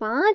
5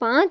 5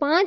5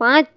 5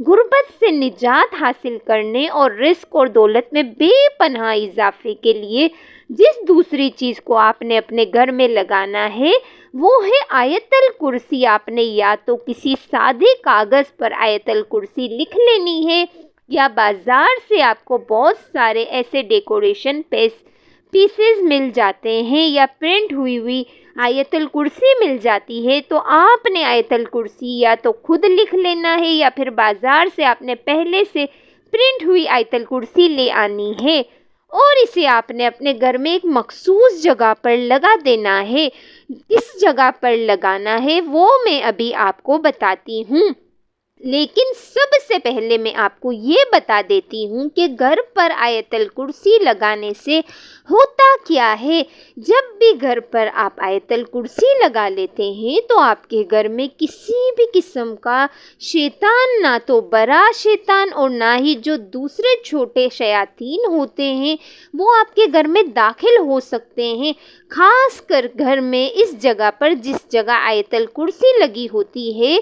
غربت سے نجات حاصل کرنے اور رزق اور دولت میں بے پناہ اضافے کے لیے جس دوسری چیز کو آپ نے اپنے گھر میں لگانا ہے وہ ہے آیت الکرسی۔ آپ نے یا تو کسی سادے کاغذ پر آیت الکرسی لکھ لینی ہے، یا بازار سے آپ کو بہت سارے ایسے ڈیکوریشن پیسز مل جاتے ہیں، یا پرنٹ ہوئی آیت الکرسی مل جاتی ہے، تو آپ نے آیت الکرسی یا تو خود لکھ لینا ہے، یا پھر بازار سے آپ نے پہلے سے پرنٹ ہوئی آیت الکرسی لے آنی ہے، اور اسے آپ نے اپنے گھر میں ایک مخصوص جگہ پر لگا دینا ہے۔ کس جگہ پر لگانا ہے وہ میں ابھی آپ کو بتاتی ہوں، لیکن سب سے پہلے میں آپ کو یہ بتا دیتی ہوں کہ گھر پر آیت الکرسی لگانے سے ہوتا کیا ہے۔ جب بھی گھر پر آپ آیت الکرسی لگا لیتے ہیں تو آپ کے گھر میں کسی بھی قسم کا شیطان، نہ تو بڑا شیطان اور نہ ہی جو دوسرے چھوٹے شیاطین ہوتے ہیں، وہ آپ کے گھر میں داخل ہو سکتے ہیں۔ خاص کر گھر میں اس جگہ پر جس جگہ آیت الکرسی لگی ہوتی ہے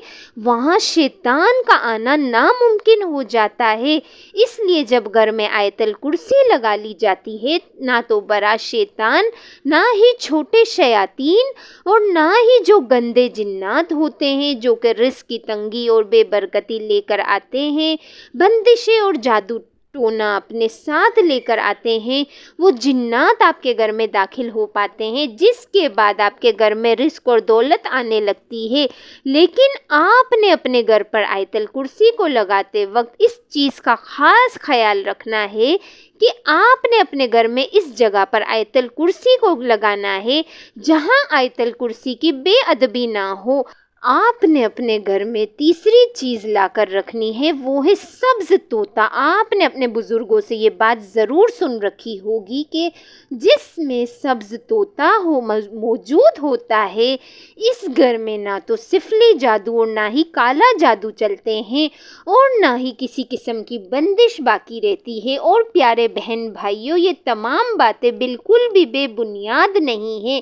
وہاں شیطان کا آنا ناممکن ہو جاتا ہے۔ اس لیے جب گھر میں آیت الکرسی لگا لی جاتی ہے، نہ تو بڑا شیطان، نہ ہی چھوٹے شیاطین، اور نہ ہی جو گندے جنات ہوتے ہیں جو کہ رزق کی تنگی اور بے برکتی لے کر آتے ہیں، بندشیں اور جادو ٹونا اپنے ساتھ لے کر آتے ہیں، وہ جنات آپ کے گھر میں داخل ہو پاتے ہیں، جس کے بعد آپ کے گھر میں رزق اور دولت آنے لگتی ہے۔ لیکن آپ نے اپنے گھر پر آیت الکرسی کو لگاتے وقت اس چیز کا خاص خیال رکھنا ہے کہ آپ نے اپنے گھر میں اس جگہ پر آیت الکرسی کو لگانا ہے جہاں آیت الکرسی کی بے ادبی نہ ہو۔ آپ نے اپنے گھر میں تیسری چیز لا کر رکھنی ہے، وہ ہے سبز طوطا۔ آپ نے اپنے بزرگوں سے یہ بات ضرور سن رکھی ہوگی کہ جس میں سبز طوطا موجود ہوتا ہے، اس گھر میں نہ تو سفلی جادو اور نہ ہی کالا جادو چلتے ہیں، اور نہ ہی کسی قسم کی بندش باقی رہتی ہے۔ اور پیارے بہن بھائیوں، یہ تمام باتیں بالکل بھی بے بنیاد نہیں ہیں،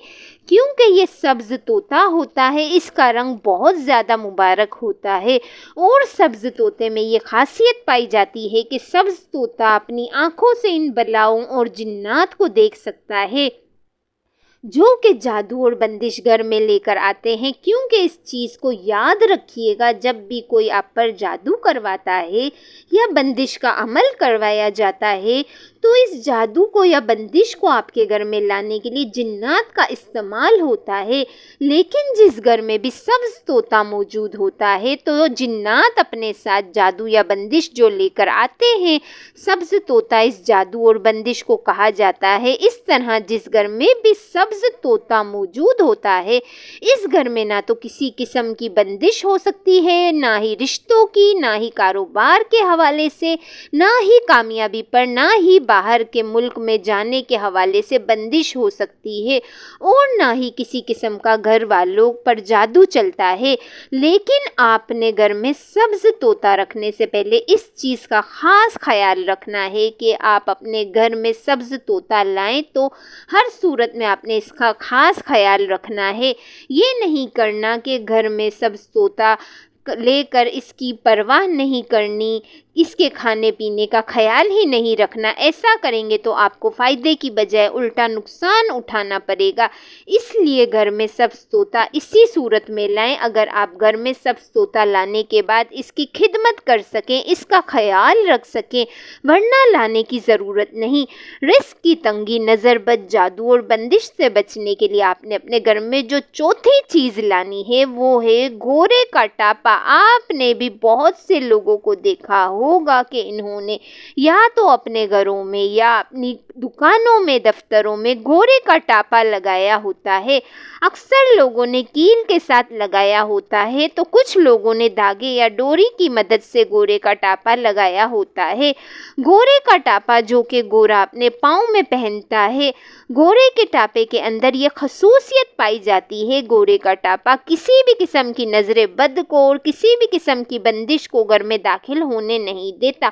کیونکہ یہ سبز طوطا ہوتا ہے، اس کا رنگ بہت زیادہ مبارک ہوتا ہے، اور سبز طوطے میں یہ خاصیت پائی جاتی ہے کہ سبز طوطا اپنی آنکھوں سے ان بلاؤں اور جنات کو دیکھ سکتا ہے جو کہ جادو اور بندش گھر میں لے کر آتے ہیں۔ کیونکہ اس چیز کو یاد رکھیے گا، جب بھی کوئی آپ پر جادو کرواتا ہے یا بندش کا عمل کروایا جاتا ہے تو اس جادو کو یا بندش کو آپ کے گھر میں لانے کے لیے جنات کا استعمال ہوتا ہے۔ لیکن جس گھر میں بھی سبز طوطا موجود ہوتا ہے تو جنات اپنے ساتھ جادو یا بندش جو لے کر آتے ہیں، سبز طوطا اس جادو اور بندش کو کہا جاتا ہے۔ اس طرح جس گھر میں بھی سبز طوطا موجود ہوتا ہے، اس گھر میں نہ تو کسی قسم کی بندش ہو سکتی ہے، نہ ہی رشتوں کی، نہ ہی کاروبار کے حوالے سے، نہ ہی کامیابی پر، نہ ہی باہر کے ملک میں جانے کے حوالے سے بندش ہو سکتی ہے، اور نہ ہی کسی قسم کا گھر والوں پر جادو چلتا ہے۔ لیکن آپ نے گھر میں سبز طوطا رکھنے سے پہلے اس چیز کا خاص خیال رکھنا ہے کہ آپ اپنے گھر میں سبز طوطا لائیں تو ہر صورت میں آپ نے اس کا خاص خیال رکھنا ہے۔ یہ نہیں کرنا کہ گھر میں سبز طوطا لے کر اس کی پرواہ نہیں کرنی، اس کے کھانے پینے کا خیال ہی نہیں رکھنا۔ ایسا کریں گے تو آپ کو فائدے کی بجائے الٹا نقصان اٹھانا پڑے گا۔ اس لیے گھر میں سبز طوطا اسی صورت میں لائیں اگر آپ گھر میں سبز طوطا لانے کے بعد اس کی خدمت کر سکیں، اس کا خیال رکھ سکیں، ورنہ لانے کی ضرورت نہیں۔ رزق کی تنگی، نظر بد، جادو اور بندش سے بچنے کے لیے آپ نے اپنے گھر میں جو چوتھی چیز لانی ہے وہ ہے گھوڑے کا ٹاپا۔ آپ نے بھی بہت سے لوگوں کو دیکھا ہوگا کہ انہوں نے یا تو اپنے گھروں میں یا اپنی دکانوں میں، دفتروں میں گھوڑے کا ٹاپا لگایا ہوتا ہے۔ اکثر لوگوں نے کیل کے ساتھ لگایا ہوتا ہے تو کچھ لوگوں نے دھاگے یا ڈوری کی مدد سے گھوڑے کا ٹاپا لگایا ہوتا ہے۔ گھوڑے کا ٹاپا جو کہ گھوڑا اپنے پاؤں میں پہنتا ہے، گھوڑے کے ٹاپے کے اندر یہ خصوصیت پائی جاتی ہے، گھوڑے کا ٹاپا کسی بھی قسم کی نظر بد کو اور کسی بھی قسم کی بندش کو گھر میں داخل ہونے نہیں دیتا۔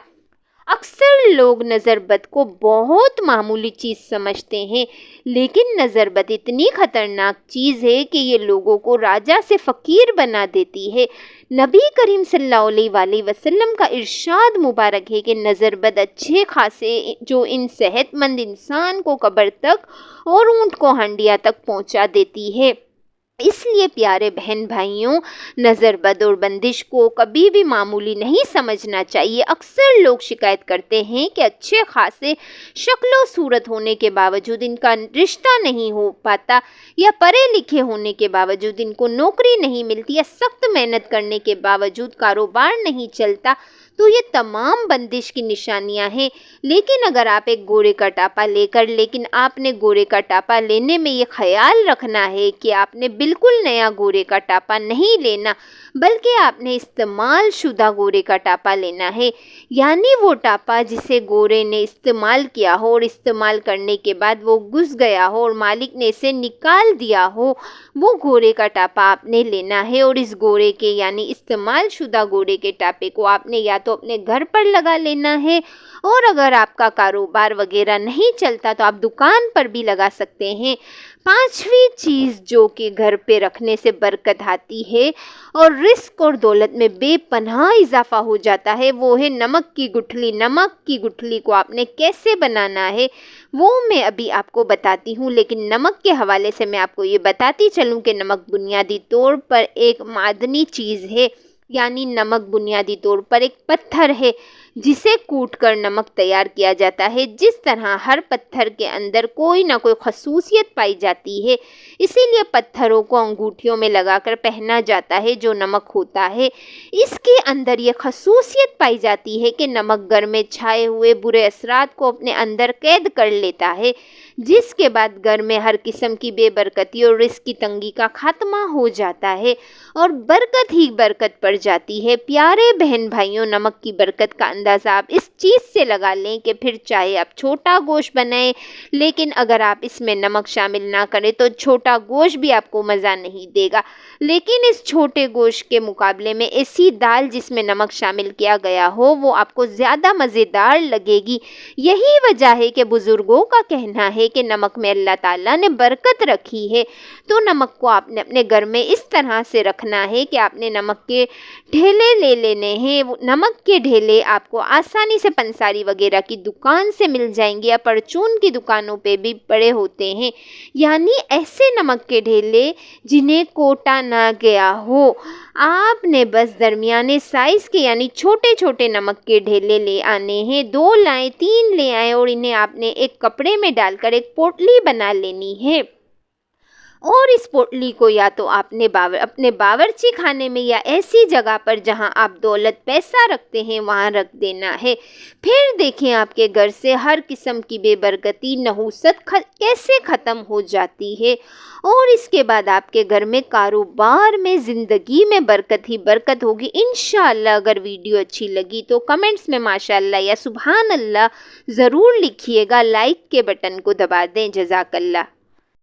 اکثر لوگ نظر بد کو بہت معمولی چیز سمجھتے ہیں، لیکن نظر بد اتنی خطرناک چیز ہے کہ یہ لوگوں کو راجا سے فقیر بنا دیتی ہے۔ نبی کریم صلی اللہ علیہ وآلہ وسلم کا ارشاد مبارک ہے کہ نظر بد اچھے خاصے جو ان صحت مند انسان کو قبر تک اور اونٹ کو ہنڈیا تک پہنچا دیتی ہے۔ اس لیے پیارے بہن بھائیوں، نظر بد اور بندش کو کبھی بھی معمولی نہیں سمجھنا چاہیے۔ اکثر لوگ شکایت کرتے ہیں کہ اچھے خاصے شکل و صورت ہونے کے باوجود ان کا رشتہ نہیں ہو پاتا، یا پڑھے لکھے ہونے کے باوجود ان کو نوکری نہیں ملتی، یا سخت محنت کرنے کے باوجود کاروبار نہیں چلتا۔ تو یہ تمام بندش کی نشانیاں ہیں۔ لیکن اگر آپ ایک گھوڑے کا ٹاپا لے کر، لیکن آپ نے گھوڑے کا ٹاپا لینے میں یہ خیال رکھنا ہے کہ آپ نے بالکل نیا گھوڑے کا ٹاپا نہیں لینا، بلکہ آپ نے استعمال شدہ گھوڑے کا ٹاپا لینا ہے، یعنی وہ ٹاپا جسے گھوڑے نے استعمال کیا ہو اور استعمال کرنے کے بعد وہ گھس گیا ہو اور مالک نے اسے نکال دیا ہو، وہ گھوڑے کا ٹاپا آپ نے لینا ہے۔ اور اس گھوڑے کے یعنی استعمال شدہ گھوڑے کے ٹاپے کو آپ نے یا تو اپنے گھر پر لگا لینا ہے، اور اگر آپ کا کاروبار وغیرہ نہیں چلتا تو آپ دکان پر بھی لگا سکتے ہیں۔ پانچویں چیز جو کہ گھر پہ رکھنے سے برکت آتی ہے اور رزق اور دولت میں بے پناہ اضافہ ہو جاتا ہے، وہ ہے نمک کی گٹھلی۔ نمک کی گٹھلی کو آپ نے کیسے بنانا ہے وہ میں ابھی آپ کو بتاتی ہوں، لیکن نمک کے حوالے سے میں آپ کو یہ بتاتی چلوں کہ نمک بنیادی طور پر ایک معدنی چیز ہے، یعنی نمک بنیادی طور پر ایک پتھر ہے جسے کوٹ کر نمک تیار کیا جاتا ہے۔ جس طرح ہر پتھر کے اندر کوئی نہ کوئی خصوصیت پائی جاتی ہے، اسی لیے پتھروں کو انگوٹھیوں میں لگا کر پہنا جاتا ہے جو نمک ہوتا ہے۔ اس کے اندر یہ خصوصیت پائی جاتی ہے کہ نمک گھر میں چھائے ہوئے برے اثرات کو اپنے اندر قید کر لیتا ہے، جس کے بعد گھر میں ہر قسم کی بے برکتی اور رزق کی تنگی کا خاتمہ ہو جاتا ہے اور برکت ہی برکت پڑ جاتی ہے۔ پیارے بہن بھائیوں، نمک کی برکت کا اندازہ آپ اس چیز سے لگا لیں کہ پھر چاہے آپ چھوٹا گوشت بنائیں، لیکن اگر آپ اس میں نمک شامل نہ کریں تو چھوٹا گوشت بھی آپ کو مزہ نہیں دے گا، لیکن اس چھوٹے گوشت کے مقابلے میں ایسی دال جس میں نمک شامل کیا گیا ہو وہ آپ کو زیادہ مزیدار لگے گی۔ یہی وجہ ہے کہ بزرگوں کا کہنا ہے کہ نمک میں اللہ تعالیٰ نے برکت رکھی ہے۔ تو نمک کو آپ نے اپنے گھر میں اس طرح سے رکھنا ہے کہ آپ نے نمک کے ڈھیلے لے لینے ہیں۔ نمک کے ڈھیلے آپ کو آسانی سے پنساری وغیرہ کی دکان سے مل جائیں گے، یا پرچون کی دکانوں پہ بھی پڑے ہوتے ہیں، یعنی ایسے نمک کے ڈھیلے جنہیں کوٹا نہ گیا ہو۔ آپ نے بس درمیانے سائز کے یعنی چھوٹے چھوٹے نمک کے ڈھیلے لے آنے ہیں، 2 لائیں 3 لے آئیں، اور انہیں آپ نے ایک کپڑے میں ڈال کر ایک پوٹلی بنا لینی ہے، اور اس پوٹلی کو یا تو آپ نے اپنے باورچی خانے میں یا ایسی جگہ پر جہاں آپ دولت پیسہ رکھتے ہیں وہاں رکھ دینا ہے۔ پھر دیکھیں آپ کے گھر سے ہر قسم کی بے برکتی، نحوست کیسے ختم ہو جاتی ہے، اور اس کے بعد آپ کے گھر میں کاروبار میں زندگی میں برکت ہی برکت ہوگی انشاءاللہ۔ اگر ویڈیو اچھی لگی تو کمنٹس میں ماشاءاللہ یا سبحان اللہ ضرور لکھیے گا، لائک کے بٹن کو دبا دیں۔ جزاک اللہ۔